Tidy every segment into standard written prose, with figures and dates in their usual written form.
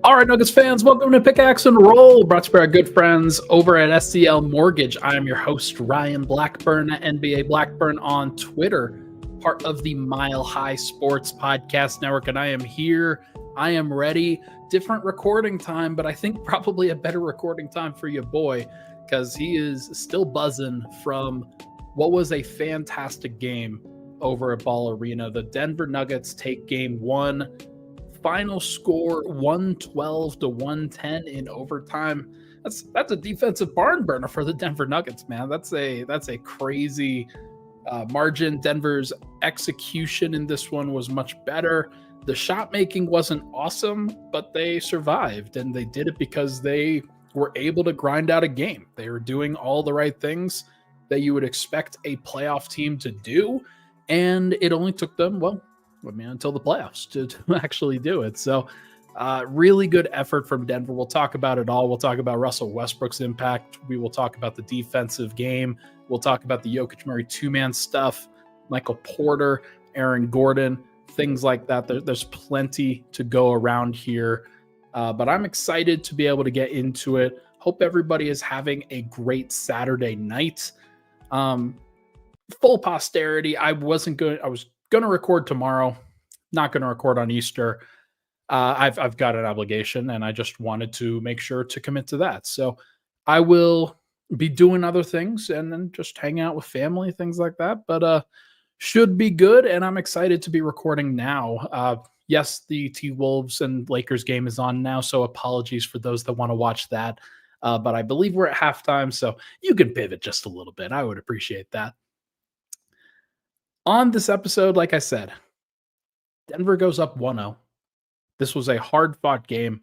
All right, Nuggets fans, welcome to Pickaxe and Roll, brought to you by our good friends over at SCL Mortgage. I am your host, Ryan Blackburn, at NBA Blackburn on Twitter, part of the Mile High Sports Podcast Network, and I am here. I am ready. Different recording time, but I think probably a better recording time for your boy, because he is still buzzing from what was a fantastic game over at Ball Arena. The Denver Nuggets take game one. Final score 112-110 in overtime. That's a defensive barn burner for the Denver Nuggets, man. That's a crazy margin. Denver's execution in this one was much better. The shot making wasn't awesome, but they survived, and they did it because they were able to grind out a game. They were doing all the right things that you would expect a playoff team to do, and it only took them, until the playoffs to actually do it. So really good effort from Denver. We'll talk about it all. We'll talk about Russell Westbrook's impact. We will talk about the defensive game. We'll talk about the Jokic Murray two-man stuff, Michael Porter, Aaron Gordon, things like that. There's plenty to go around here. But I'm excited to be able to get into it. Hope everybody is having a great Saturday night. Full posterity. I was going to record tomorrow, not going to record on Easter. I've got an obligation, and I just wanted to make sure to commit to that. So I will be doing other things and then just hang out with family, things like that. But should be good, and I'm excited to be recording now. Yes, the T-Wolves and Lakers game is on now, so apologies for those that want to watch that. But I believe we're at halftime, so you can pivot just a little bit. I would appreciate that. On this episode, like I said, Denver goes up 1-0. This was a hard-fought game.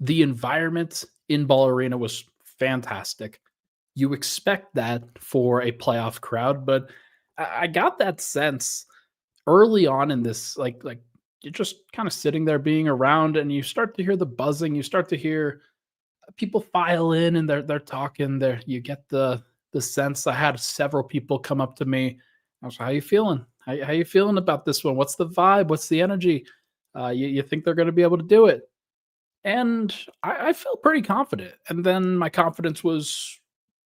The environment in Ball Arena was fantastic. You expect that for a playoff crowd, but I got that sense early on in this, like you're just kind of sitting there being around, and you start to hear the buzzing. You start to hear people file in, and they're talking. There, you get the sense. I had several people come up to me. I was like, how you feeling? How you feeling about this one? What's the vibe? What's the energy? You think they're going to be able to do it? And I felt pretty confident. And then my confidence was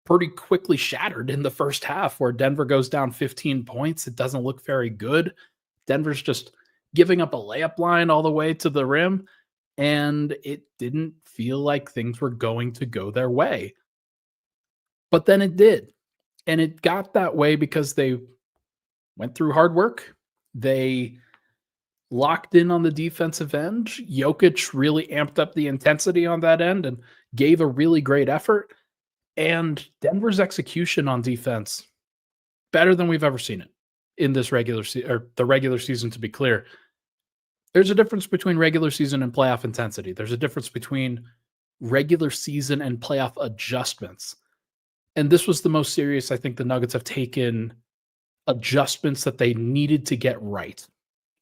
pretty quickly shattered in the first half, where Denver goes down 15 points. It doesn't look very good. Denver's just giving up a layup line all the way to the rim, and it didn't feel like things were going to go their way. But then it did. And it got that way because they went through hard work. They locked in on the defensive end. Jokic really amped up the intensity on that end and gave a really great effort. And Denver's execution on defense, better than we've ever seen it in this regular season, or the regular season, to be clear. There's a difference between regular season and playoff intensity. There's a difference between regular season and playoff adjustments. And this was the most serious I think the Nuggets have taken adjustments that they needed to get right.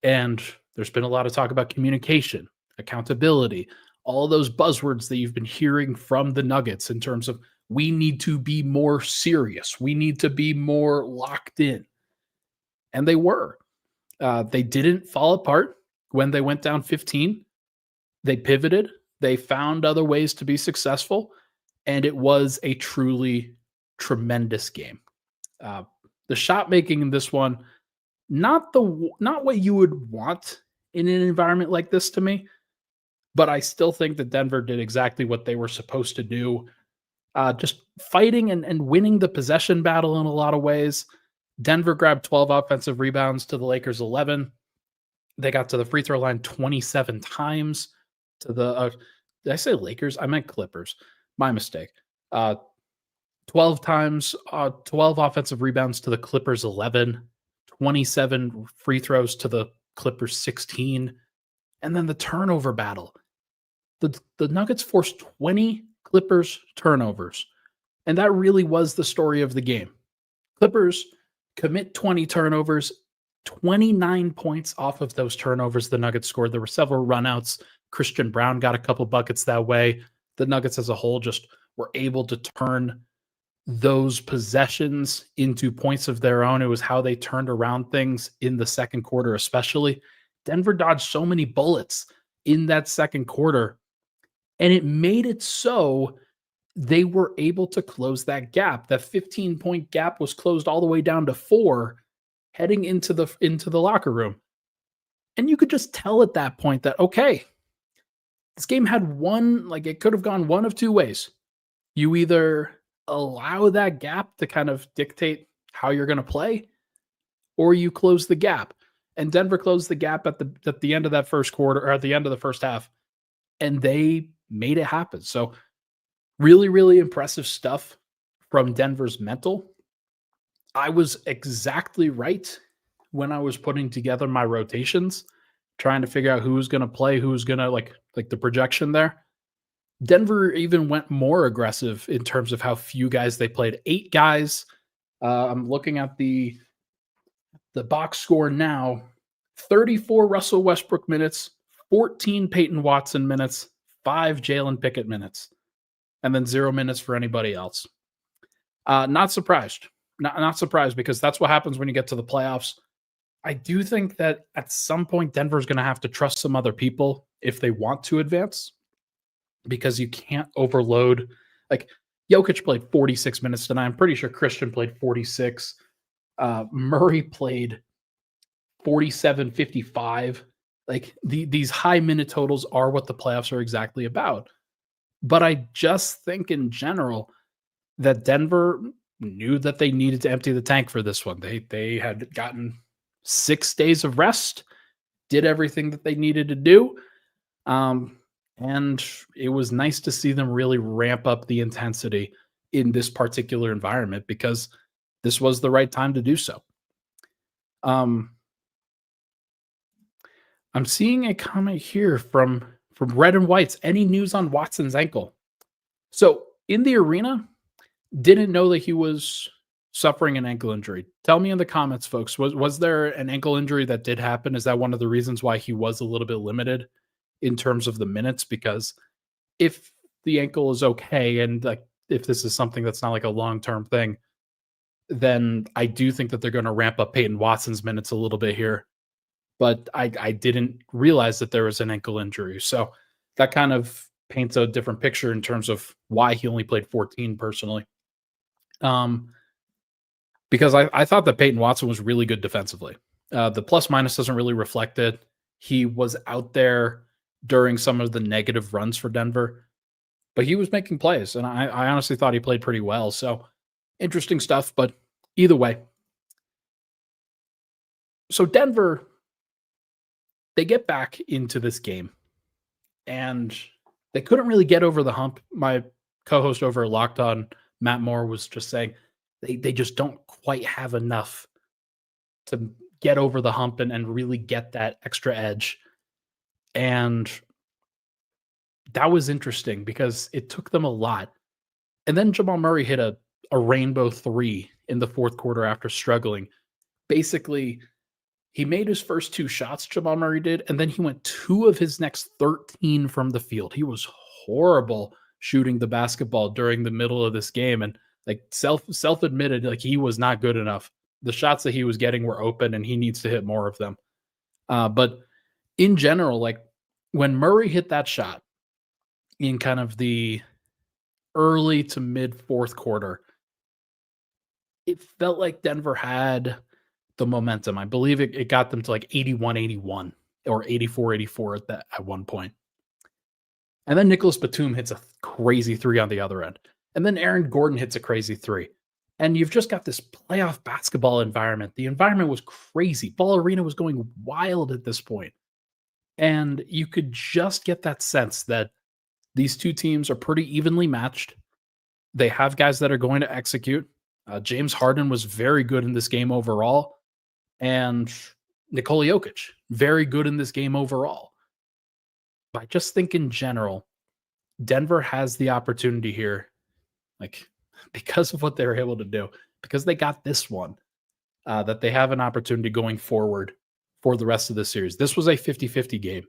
And there's been a lot of talk about communication, accountability, all those buzzwords that you've been hearing from the Nuggets in terms of we need to be more serious. We need to be more locked in. And they were. They didn't fall apart when they went down 15. They pivoted. They found other ways to be successful. And it was a truly tremendous game. The shot making in this one, not what you would want in an environment like this to me, but I still think that Denver did exactly what they were supposed to do. Just fighting and winning the possession battle in a lot of ways. Denver grabbed 12 offensive rebounds to the Lakers 11. They got to the free throw line 27 times to the did I say Lakers? I meant Clippers. My mistake. 12 times, 12 offensive rebounds to the Clippers 11, 27 free throws to the Clippers 16, and then the turnover battle. The Nuggets forced 20 Clippers turnovers, and that really was the story of the game. Clippers commit 20 turnovers, 29 points off of those turnovers the Nuggets scored. There were several runouts. Christian Brown got a couple buckets that way. The Nuggets as a whole just were able to turn those possessions into points of their own. It was how they turned around things in the second quarter, especially. Denver dodged so many bullets in that second quarter And it made it so they were able to close that gap. That 15-point gap was closed all the way down to 4 heading into the locker room. And you could just tell at that point that, okay, this game had it could have gone one of two ways. You either allow that gap to kind of dictate how you're going to play, or you close the gap. And Denver closed the gap at the end of that first quarter, or at the end of the first half, and they made it happen. So really, really impressive stuff from Denver's mental. I was exactly right when I was putting together my rotations, trying to figure out who's going to play, who's going to like the projection there. Denver even went more aggressive in terms of how few guys they played. 8 guys. I'm looking at the box score now. 34 Russell Westbrook minutes, 14 Peyton Watson minutes, 5 Jalen Pickett minutes, and then 0 minutes for anybody else. Not surprised. Not surprised, because that's what happens when you get to the playoffs. I do think that at some point Denver's going to have to trust some other people if they want to advance, because you can't overload. Like, Jokic played 46 minutes tonight. I'm pretty sure Christian played 46. Murray played 47, 55. Like, these high minute totals are what the playoffs are exactly about. But I just think in general that Denver knew that they needed to empty the tank for this one. They had gotten 6 days of rest, did everything that they needed to do. And it was nice to see them really ramp up the intensity in this particular environment, because this was the right time to do so. I'm seeing a comment here from Red and Whites. Any news on Watson's ankle? So in the arena, didn't know that he was suffering an ankle injury. Tell me in the comments, folks. Was there an ankle injury that did happen? Is that one of the reasons why he was a little bit limited in terms of the minutes? Because if the ankle is okay, and like if this is something that's not like a long-term thing, then I do think that they're going to ramp up Peyton Watson's minutes a little bit here. But I didn't realize that there was an ankle injury. So that kind of paints a different picture in terms of why he only played 14 personally. Because I thought that Peyton Watson was really good defensively. The plus minus doesn't really reflect it. He was out there during some of the negative runs for Denver, but he was making plays, and I honestly thought he played pretty well. So interesting stuff, but either way. So Denver, they get back into this game, and they couldn't really get over the hump. My co-host over at Locked On, Matt Moore, was just saying they just don't quite have enough to get over the hump and really get that extra edge. And that was interesting because it took them a lot. And then Jamal Murray hit a rainbow 3 in the fourth quarter after struggling. Basically, he made his first 2 shots, Jamal Murray did, and then he went 2 of his next 13 from the field. He was horrible shooting the basketball during the middle of this game, and like self-admitted, like he was not good enough. The shots that he was getting were open, and he needs to hit more of them. But in general, like when Murray hit that shot in kind of the early to mid fourth quarter, it felt like Denver had the momentum. I believe it got them to like 81-81 or 84-84 at one point. And then Nicholas Batum hits a crazy 3 on the other end. And then Aaron Gordon hits a crazy 3. And you've just got this playoff basketball environment. The environment was crazy. Ball Arena was going wild at this point. And you could just get that sense that these two teams are pretty evenly matched. They have guys that are going to execute. James Harden was very good in this game overall. And Nikola Jokic, very good in this game overall. But I just think in general, Denver has the opportunity here, like because of what they were able to do, because they got this one, that they have an opportunity going forward for the rest of the series. This was a 50-50 game,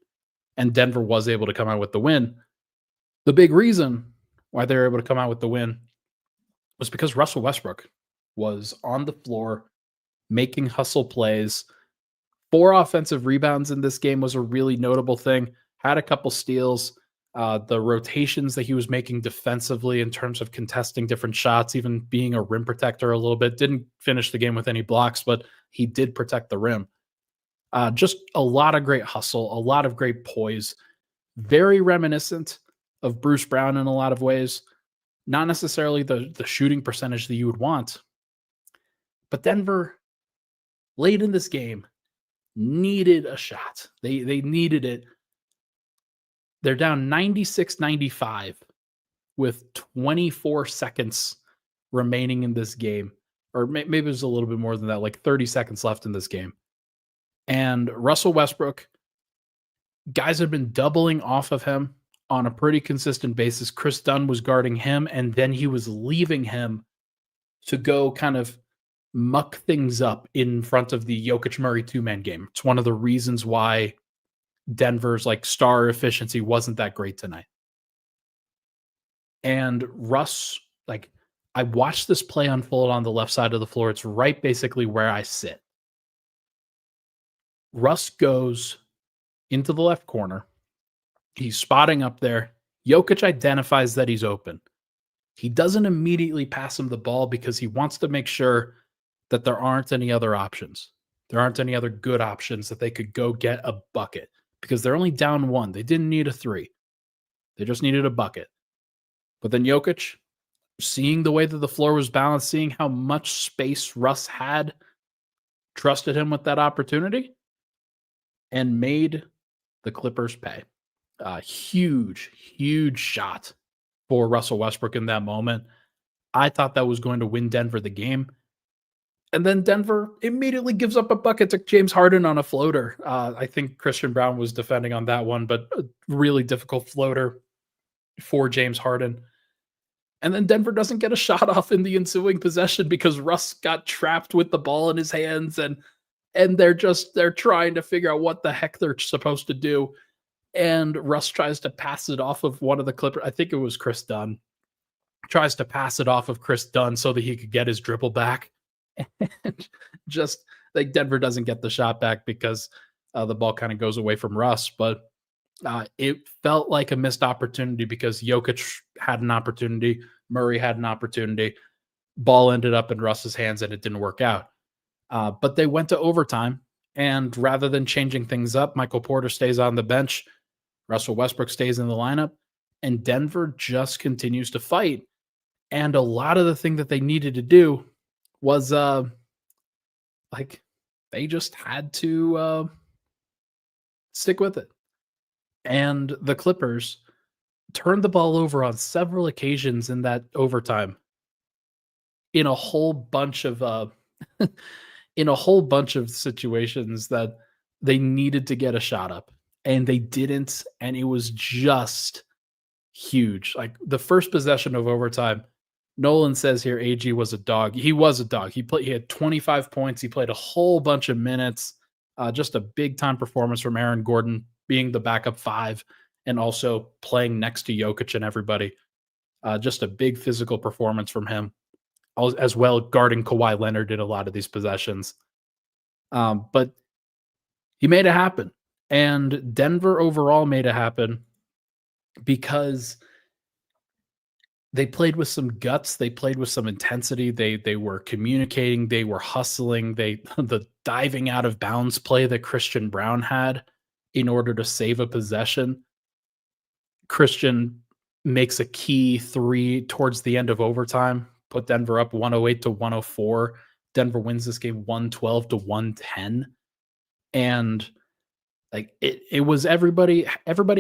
and Denver was able to come out with the win. The big reason why they were able to come out with the win was because Russell Westbrook was on the floor making hustle plays. 4 offensive rebounds in this game was a really notable thing. Had a couple steals. The rotations that he was making defensively in terms of contesting different shots, even being a rim protector a little bit, didn't finish the game with any blocks, but he did protect the rim. Just a lot of great hustle, a lot of great poise, very reminiscent of Bruce Brown in a lot of ways. Not necessarily the shooting percentage that you would want, but Denver late in this game needed a shot. They needed it. They're down 96-95 with 24 seconds remaining in this game, or maybe it was a little bit more than that, like 30 seconds left in this game. And Russell Westbrook, guys have been doubling off of him on a pretty consistent basis. Chris Dunn was guarding him, and then he was leaving him to go kind of muck things up in front of the Jokic Murray two-man game. It's one of the reasons why Denver's like star efficiency wasn't that great tonight. And Russ, like, I watched this play unfold on the left side of the floor. It's right basically where I sit. Russ goes into the left corner. He's spotting up there. Jokic identifies that he's open. He doesn't immediately pass him the ball because he wants to make sure that there aren't any other options. There aren't any other good options that they could go get a bucket because they're only down one. They didn't need a three. They just needed a bucket. But then Jokic, seeing the way that the floor was balanced, seeing how much space Russ had, trusted him with that opportunity and made the Clippers pay. Huge, huge shot for Russell Westbrook in that moment. I thought that was going to win Denver the game. And then Denver immediately gives up a bucket to James Harden on a floater. I think Christian Brown was defending on that one, but a really difficult floater for James Harden. And then Denver doesn't get a shot off in the ensuing possession because Russ got trapped with the ball in his hands, and they're trying to figure out what the heck they're supposed to do. And Russ tries to pass it off of one of the Clippers. I think it was Chris Dunn. Tries to pass it off of Chris Dunn so that he could get his dribble back. And just like Denver doesn't get the shot back because the ball kind of goes away from Russ. But it felt like a missed opportunity because Jokic had an opportunity. Murray had an opportunity. Ball ended up in Russ's hands and it didn't work out. But they went to overtime. And rather than changing things up, Michael Porter stays on the bench. Russell Westbrook stays in the lineup. And Denver just continues to fight. And a lot of the thing that they needed to do was they just had to stick with it. And the Clippers turned the ball over on several occasions in that overtime in a whole bunch of situations that they needed to get a shot up and they didn't, and it was just huge. Like the first possession of overtime, Nolan says here AG was a dog. He was a dog. He had 25 points. He played a whole bunch of minutes. Just a big time performance from Aaron Gordon, being the backup five and also playing next to Jokic and everybody. Just a big physical performance from him, as well guarding Kawhi Leonard in a lot of these possessions. But he made it happen. And Denver overall made it happen because they played with some guts. They played with some intensity. They were communicating. They were hustling. The diving out of bounds play that Christian Brown had in order to save a possession. Christian makes a key three towards the end of overtime, put Denver up 108-104. Denver wins this game 112-110. And like it was everybody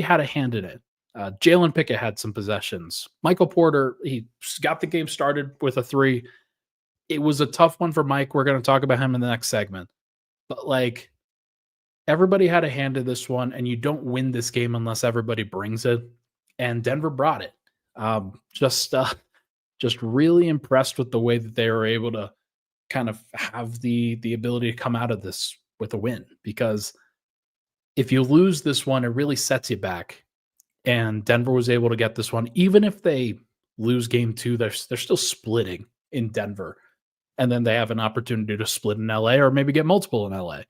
had a hand in it. Jalen Pickett had some possessions. Michael Porter, he got the game started with a three. It was a tough one for Mike. We're going to talk about him in the next segment. But like everybody had a hand in this one, and you don't win this game unless everybody brings it. And Denver brought it. Just really impressed with the way that they were able to kind of have the ability to come out of this with a win. Because if you lose this one, it really sets you back. And Denver was able to get this one. Even if they lose game two, they're still splitting in Denver. And then they have an opportunity to split in LA or maybe get multiple in LA.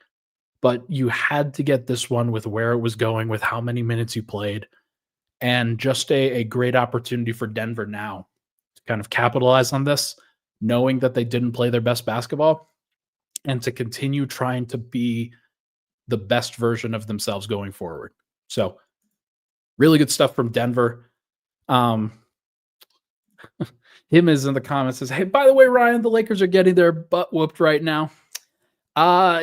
But you had to get this one with where it was going, with how many minutes you played. and just a great opportunity for Denver now to kind of capitalize on this, knowing that they didn't play their best basketball and to continue trying to be the best version of themselves going forward. So, really good stuff from Denver. Um, him is in the comments says, "Hey, by the way, Ryan, the Lakers are getting their butt whooped right now.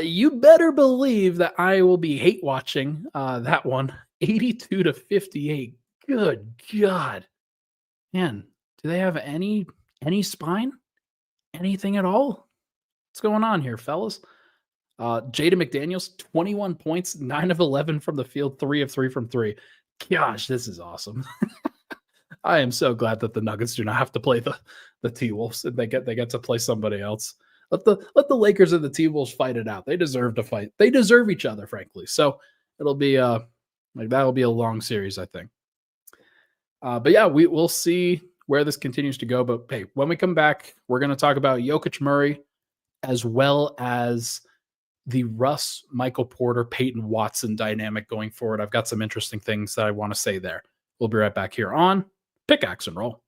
You better believe that I will be hate watching that one, 82-58. Good God, man, do they have any spine? Anything at all? What's going on here, fellas?" Jada McDaniels, 21 points, 9 of 11 from the field, 3 of 3 from 3. Gosh, this is awesome. I am so glad that the Nuggets do not have to play the T-Wolves, and they get to play somebody else. Let the Lakers and the T-Wolves fight it out. They deserve to fight. They deserve each other, frankly. So it'll be that'll be a long series, I think. But yeah, we'll see where this continues to go. But hey, when we come back, we're going to talk about Jokic, Murray, as well as the Russ, Michael Porter, Peyton Watson dynamic going forward. I've got some interesting things that I want to say there. We'll be right back here on Pickaxe and Roll.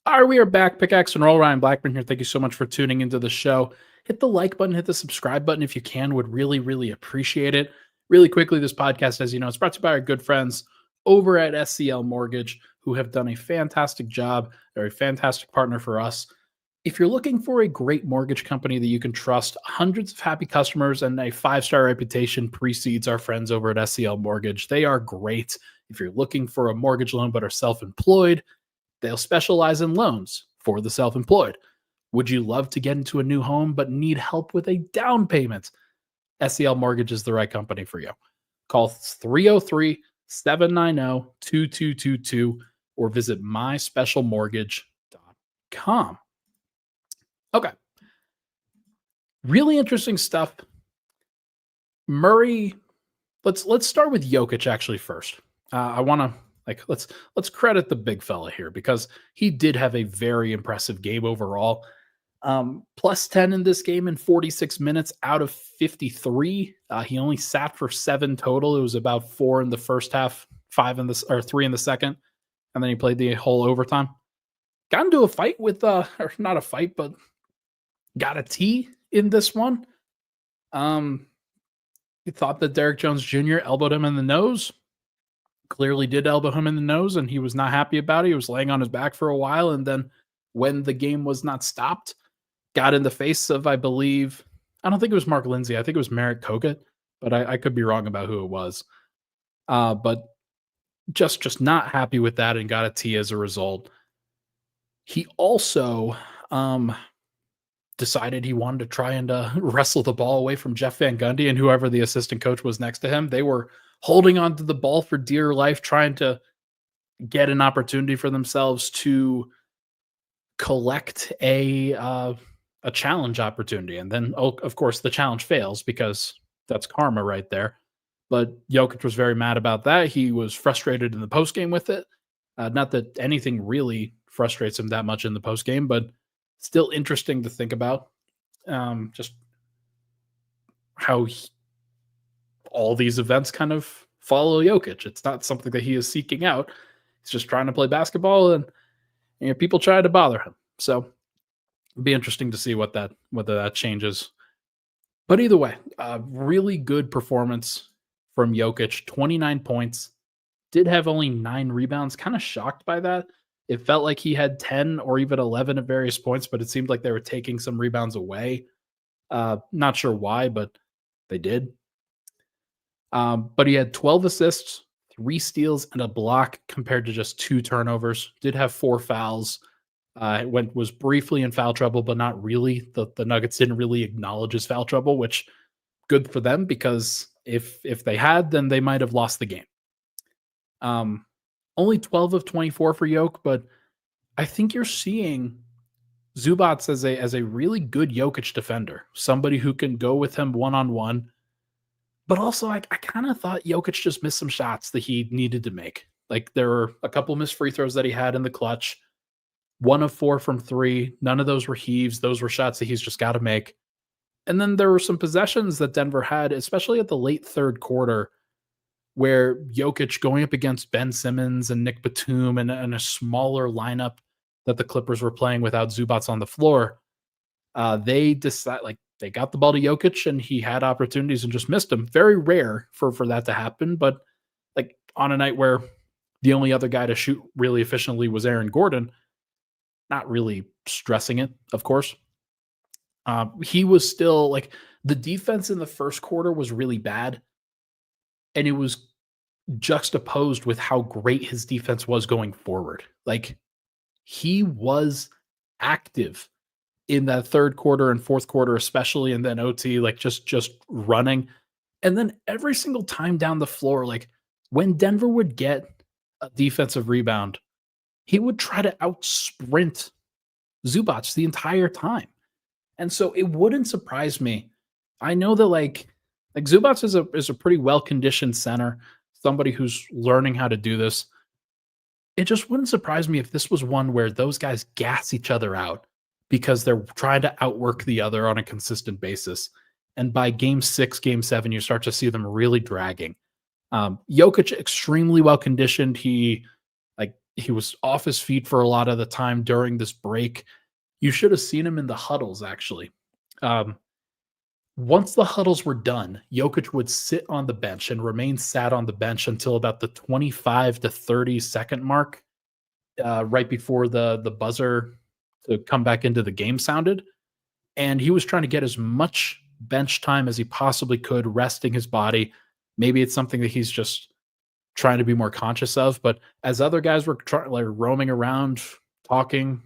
All right, we are back. Pickaxe and Roll. Ryan Blackburn here. Thank you so much for tuning into the show. Hit the like button, hit the subscribe button if you can. Would really, really appreciate it. Really quickly, this podcast, as you know, is brought to you by our good friends over at SCL Mortgage, who have done a fantastic job. They're a fantastic partner for us. If you're looking for a great mortgage company that you can trust, hundreds of happy customers and a 5-star reputation precedes our friends over at SCL Mortgage. They are great. If you're looking for a mortgage loan but are self-employed, they'll specialize in loans for the self-employed. Would you love to get into a new home but need help with a down payment? SCL Mortgage is the right company for you. Call 303-790-2222 or visit myspecialmortgage.com. Okay. Really interesting stuff. Murray, let's start with Jokic actually first. I want to let's credit the big fella here because he did have a very impressive game overall. Plus 10 in this game in 46 minutes out of 53. He only sat for 7 total. It was about 4 in the first half, 3 in the second, and then he played the whole overtime. Got into a fight with or not a fight, but got a T in this one. He thought that Derrick Jones Jr. elbowed him in the nose. Clearly did elbow him in the nose, and he was not happy about it. He was laying on his back for a while, and then when the game was not stopped, got in the face of, I believe, I don't think it was Mark Lindsay. I think it was Merrick Kogut, but I could be wrong about who it was. But just not happy with that and got a T as a result. He also decided he wanted to try and wrestle the ball away from Jeff Van Gundy and whoever the assistant coach was next to him. They were holding on to the ball for dear life, trying to get an opportunity for themselves to collect a challenge opportunity. And then, of course, the challenge fails because that's karma right there. But Jokic was very mad about that. He was frustrated in the postgame with it. Not that anything really frustrates him that much in the postgame, but still interesting to think about. Just how all these events kind of follow Jokic. It's not something that he is seeking out. He's just trying to play basketball, and people try to bother him. So it'll be interesting to see whether that changes. But either way, really good performance from Jokic. 29 points. Did have only 9 rebounds. Kind of shocked by that. It felt like he had 10 or even 11 at various points, but it seemed like they were taking some rebounds away. Not sure why, but they did. But he had 12 assists, 3 steals, and a block compared to just 2 turnovers. Did have 4 fouls. Was briefly in foul trouble, but not really. The Nuggets didn't really acknowledge his foul trouble, which good for them because if they had, then they might have lost the game. Only 12 of 24 for Jokic, but I think you're seeing Zubats as a really good Jokic defender, somebody who can go with him one-on-one. But also, I kind of thought Jokic just missed some shots that he needed to make. Like there were a couple missed free throws that he had in the clutch. 1 of 4 from three. None of those were heaves. Those were shots that he's just got to make. And then there were some possessions that Denver had, especially at the late third quarter, where Jokic going up against Ben Simmons and Nick Batum and a smaller lineup that the Clippers were playing without Zubats on the floor, they decide like they got the ball to Jokic and he had opportunities and just missed them. Very rare for that to happen, but like on a night where the only other guy to shoot really efficiently was Aaron Gordon, not really stressing it, of course. He was still like the defense in the first quarter was really bad, and it was juxtaposed with how great his defense was going forward. Like he was active in that third quarter and fourth quarter, especially, and then OT, like just running. And then every single time down the floor, like when Denver would get a defensive rebound, he would try to out sprint Zubats the entire time. And so it wouldn't surprise me. I know that like Zubats is a pretty well conditioned center, somebody who's learning how to do this. It just wouldn't surprise me if this was one where those guys gas each other out because they're trying to outwork the other on a consistent basis. And by game 6, game 7, you start to see them really dragging. Jokic extremely well conditioned. He was off his feet for a lot of the time during this break. You should have seen him in the huddles, actually. Once the huddles were done, Jokic would sit on the bench and remain sat on the bench until about the 25 to 30 second mark, right before the buzzer to come back into the game sounded. And he was trying to get as much bench time as he possibly could, resting his body. Maybe it's something that he's just trying to be more conscious of. But as other guys were roaming around, talking,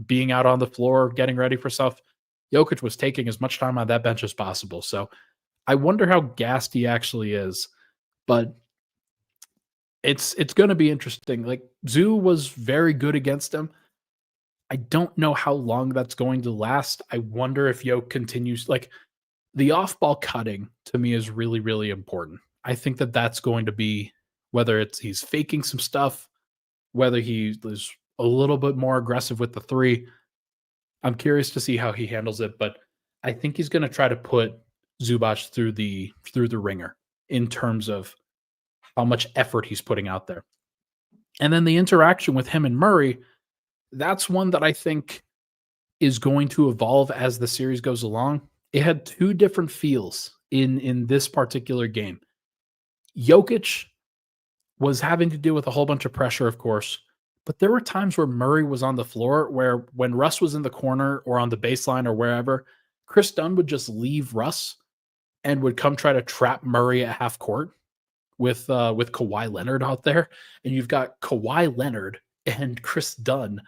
being out on the floor, getting ready for stuff, Jokic was taking as much time on that bench as possible. So I wonder how gassed he actually is. But it's going to be interesting. Like Zoo was very good against him. I don't know how long that's going to last. I wonder if Jokic continues. Like the off-ball cutting to me is really, really important. I think that that's going to be whether it's he's faking some stuff, whether he is a little bit more aggressive with the three. I'm curious to see how he handles it, but I think he's going to try to put Zubac through the ringer in terms of how much effort he's putting out there. And then the interaction with him and Murray, that's one that I think is going to evolve as the series goes along. It had two different feels in this particular game. Jokic was having to deal with a whole bunch of pressure, of course, but there were times where Murray was on the floor where when Russ was in the corner or on the baseline or wherever, Chris Dunn would just leave Russ and would come try to trap Murray at half court with Kawhi Leonard out there. And you've got Kawhi Leonard and Chris Dunn,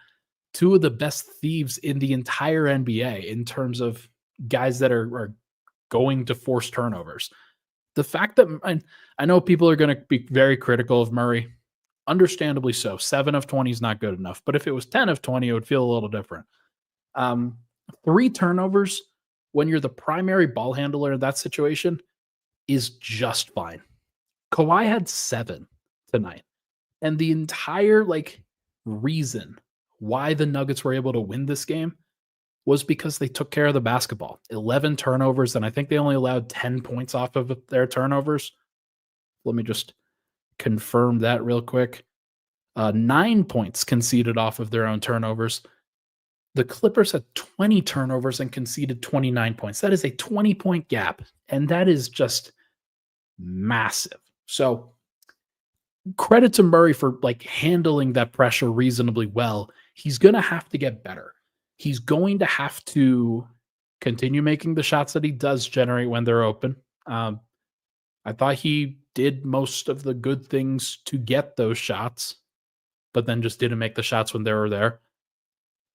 two of the best thieves in the entire NBA in terms of guys that are going to force turnovers. The fact that I know people are going to be very critical of Murray, understandably so. 7 of 20 is not good enough. But if it was 10 of 20, it would feel a little different. 3 turnovers when you're the primary ball handler in that situation is just fine. Kawhi had 7 tonight. And the entire reason why the Nuggets were able to win this game was because they took care of the basketball. 11 turnovers, and I think they only allowed 10 points off of their turnovers. Let me just confirm that real quick. 9 points conceded off of their own turnovers. The Clippers had 20 turnovers and conceded 29 points. That is a 20-point gap, and that is just massive. So credit to Murray for handling that pressure reasonably well. He's going to have to get better. He's going to have to continue making the shots that he does generate when they're open. I thought he did most of the good things to get those shots, but then just didn't make the shots when they were there.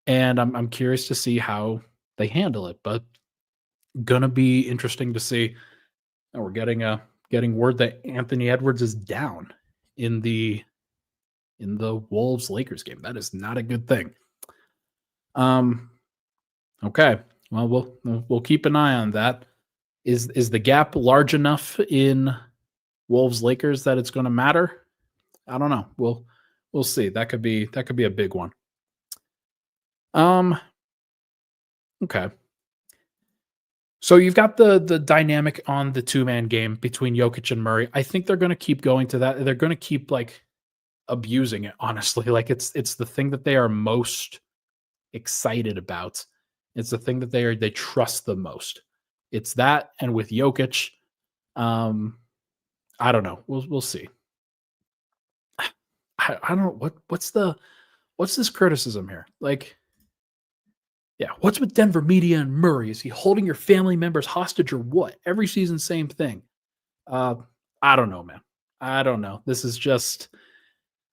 And I'm curious to see how they handle it, but gonna be interesting to see. And we're getting word that Anthony Edwards is down in the Wolves Lakers game. That is not a good thing. Okay. Well, we'll keep an eye on that. Is the gap large enough in Wolves Lakers that it's going to matter? I don't know. We'll see. That could be a big one. Um okay. So you've got the dynamic on the two-man game between Jokic and Murray. I think they're going to keep going to that. They're going to keep like abusing it, honestly. Like it's the thing that they are most excited about. It's the thing that they trust the most. It's that, and with Jokic, um, I don't know. We'll see. I don't know what's this criticism here? Like, yeah, what's with Denver media and Murray? Is he holding your family members hostage or what? Every season, same thing. Uh, I don't know, man. I don't know. This is just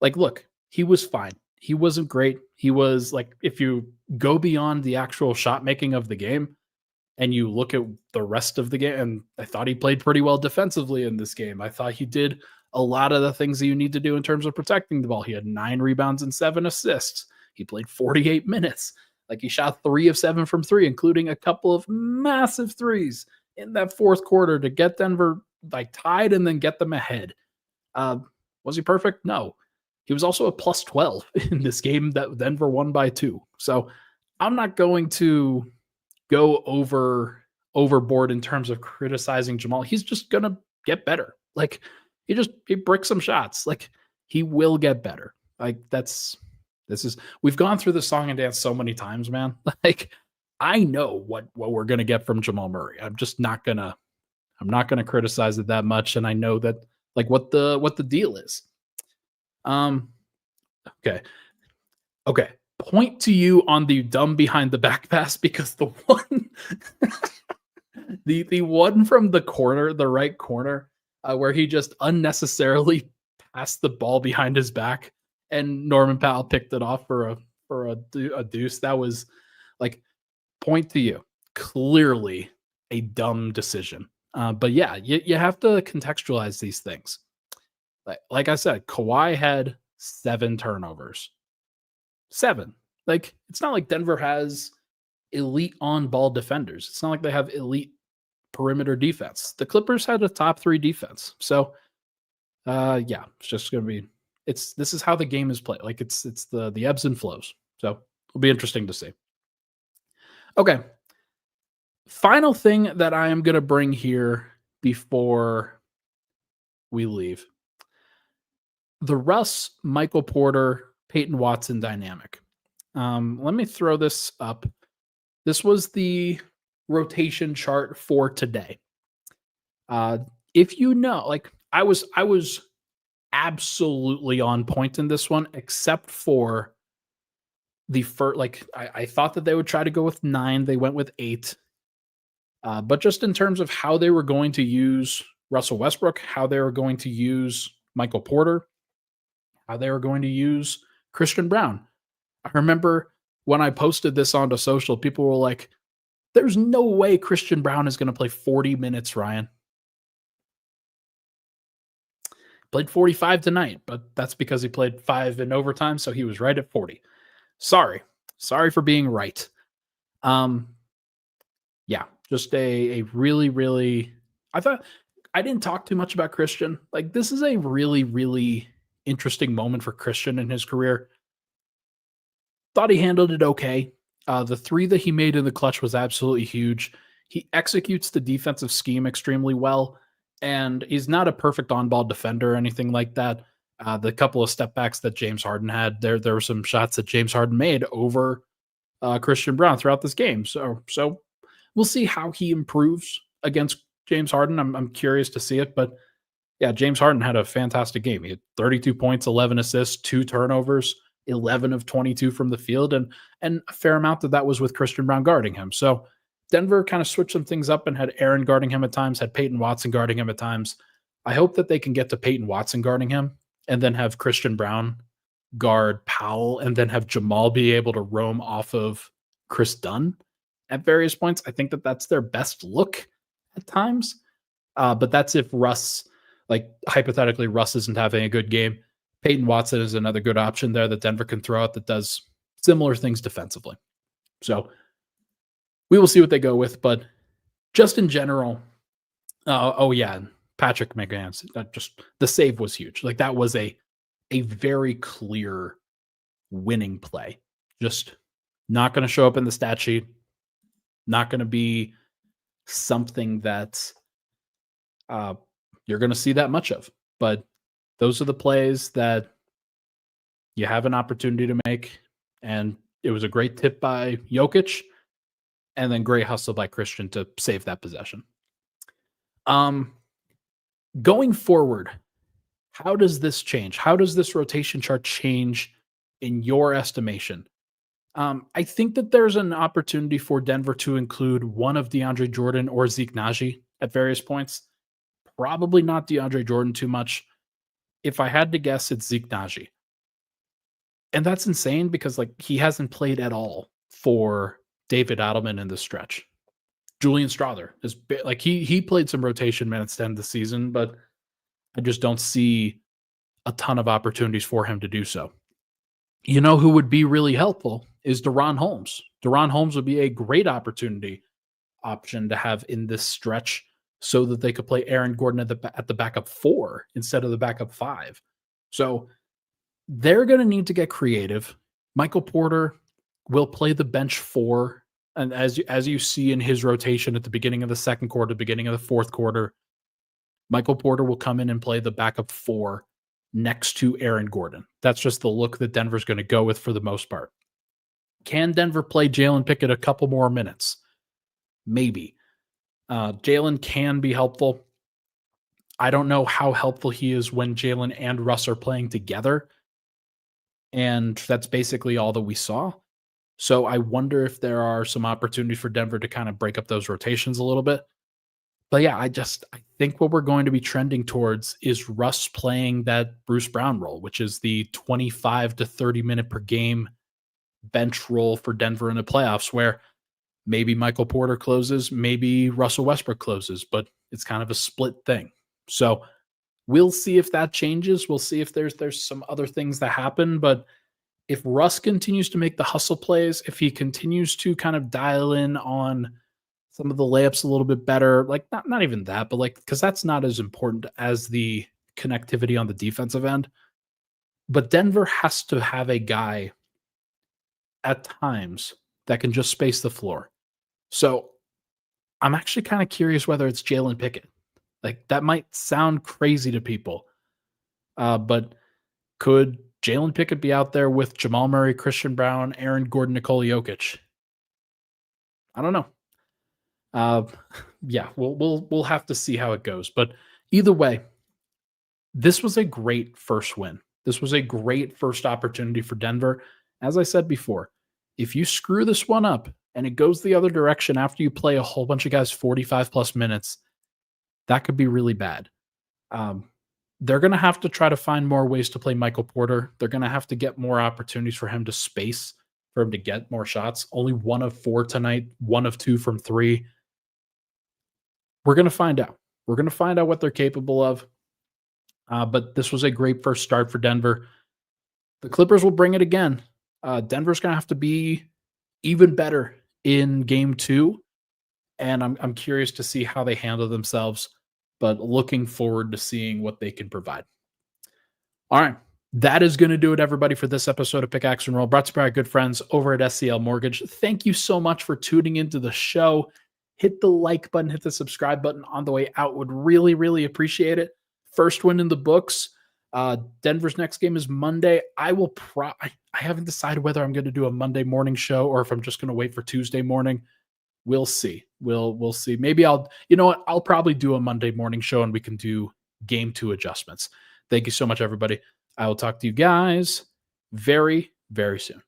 like, look, he was fine. He wasn't great. He was like, if you go beyond the actual shot making of the game and you look at the rest of the game, and I thought he played pretty well defensively in this game. I thought he did a lot of the things that you need to do in terms of protecting the ball. He had 9 rebounds and 7 assists. He played 48 minutes. Like he shot 3 of 7 from 3, including a couple of massive threes in that fourth quarter to get Denver like tied and then get them ahead. Was he perfect? No. He was also a plus 12 in this game that Denver won by 2. So I'm not going to go overboard in terms of criticizing Jamal. He's just gonna get better. Like he bricks some shots. Like he will get better. Like we've gone through the song and dance so many times, man. Like I know what we're gonna get from Jamal Murray. I'm not gonna criticize it that much. And I know that like what the deal is. Okay. Okay. Point to you on the dumb behind the back pass because the one the one from the corner, the right corner, where he just unnecessarily passed the ball behind his back and Norman Powell picked it off for a deuce. That was like point to you. Clearly a dumb decision. But yeah, you have to contextualize these things. Like I said, Kawhi had 7 turnovers. 7. Like it's not like Denver has elite on-ball defenders. It's not like they have elite perimeter defense. The Clippers had a top 3 defense. So yeah, it's just gonna be this is how the game is played. Like it's the ebbs and flows. So it'll be interesting to see. Okay. Final thing that I am gonna bring here before we leave. The Russ, Michael Porter, Peyton Watson dynamic. Let me throw this up. This was the rotation chart for today. If you know, like I was absolutely on point in this one, except for the first. Like I thought that they would try to go with 9. They went with 8. But just in terms of how they were going to use Russell Westbrook, how they were going to use Michael Porter, how they were going to use Christian Brown. I remember when I posted this onto social, people were like, there's no way Christian Brown is going to play 40 minutes, Ryan. Played 45 tonight, but that's because he played 5 in overtime, so he was right at 40. Sorry for being right. Yeah, just a really, really, I thought I didn't talk too much about Christian. Like this is a really, really interesting moment for Christian in his career. Thought he handled it okay. The 3 that he made in the clutch was absolutely huge. He executes the defensive scheme extremely well, and he's not a perfect on-ball defender or anything like that. The couple of step backs that James Harden had, there were some shots that James Harden made over Christian Brown throughout this game. So we'll see how he improves against James Harden. I'm curious to see it, but yeah, James Harden had a fantastic game. He had 32 points, 11 assists, 2 turnovers, 11 of 22 from the field, and a fair amount of that was with Christian Brown guarding him. So Denver kind of switched some things up and had Aaron guarding him at times, had Peyton Watson guarding him at times. I hope that they can get to Peyton Watson guarding him and then have Christian Brown guard Powell and then have Jamal be able to roam off of Chris Dunn at various points. I think that that's their best look at times. But that's if Russ, like hypothetically, Russ isn't having a good game. Peyton Watson is another good option there that Denver can throw out that does similar things defensively. So we will see what they go with. But just in general, Oh yeah, and Patrick McGann's just the save was huge. Like that was a very clear winning play. Just not going to show up in the stat sheet. Not going to be something that uh, you're going to see that much of. But those are the plays that you have an opportunity to make. And it was a great tip by Jokic, and then great hustle by Christian to save that possession. Going forward, how does this change? How does this rotation chart change in your estimation? I think that there's an opportunity for Denver to include one of DeAndre Jordan or Zeke Naji at various points. Probably not DeAndre Jordan too much. If I had to guess, it's Zeke Naji. And that's insane because like he hasn't played at all for David Adelman in this stretch. Julian Strother is like he played some rotation minutes to end the season, but I just don't see a ton of opportunities for him to do so. You know who would be really helpful is Deron Holmes. Deron Holmes would be a great option to have in this stretch so that they could play Aaron Gordon at the backup 4 instead of the backup 5. So they're going to need to get creative. Michael Porter will play the bench 4, and as you see in his rotation at the beginning of the second quarter, beginning of the fourth quarter, Michael Porter will come in and play the backup 4 next to Aaron Gordon. That's just the look that Denver's going to go with for the most part. Can Denver play Jalen Pickett a couple more minutes? Maybe. Jalen can be helpful. I don't know how helpful he is when Jalen and Russ are playing together. And that's basically all that we saw. So I wonder if there are some opportunities for Denver to kind of break up those rotations a little bit. But yeah, I think what we're going to be trending towards is Russ playing that Bruce Brown role, which is the 25 to 30 minute per game bench role for Denver in the playoffs, where maybe Michael Porter closes, maybe Russell Westbrook closes, but it's kind of a split thing. So we'll see if that changes. We'll see if there's some other things that happen. But if Russ continues to make the hustle plays, if he continues to kind of dial in on some of the layups a little bit better, like not even that, but like, because that's not as important as the connectivity on the defensive end. But Denver has to have a guy at times that can just space the floor. So I'm actually kind of curious whether it's Jalen Pickett. Like that might sound crazy to people, but could Jalen Pickett be out there with Jamal Murray, Christian Brown, Aaron Gordon, Nikola Jokic? I don't know. Yeah, we'll have to see how it goes. But either way, this was a great first win. This was a great first opportunity for Denver. As I said before, if you screw this one up and it goes the other direction after you play a whole bunch of guys 45 plus minutes, that could be really bad. They're going to have to try to find more ways to play Michael Porter. They're going to have to get more opportunities for him to space, for him to get more shots. Only 1 of 4 tonight, 1 of 2 from 3. We're going to find out. We're going to find out what they're capable of. But this was a great first start for Denver. The Clippers will bring it again. Denver's going to have to be even better in game 2. And I'm curious to see how they handle themselves, but looking forward to seeing what they can provide. All right. That is going to do it, everybody, for this episode of Pickaxe and Roll, brought to you by our good friends over at SCL Mortgage. Thank you so much for tuning into the show. Hit the like button, hit the subscribe button on the way out. Would really, really appreciate it. First win in the books. Denver's next game is Monday. I haven't decided whether I'm going to do a Monday morning show or if I'm just going to wait for Tuesday morning. We'll see. We'll see. Maybe I'll probably do a Monday morning show and we can do game 2 adjustments. Thank you so much, everybody. I will talk to you guys very, very soon.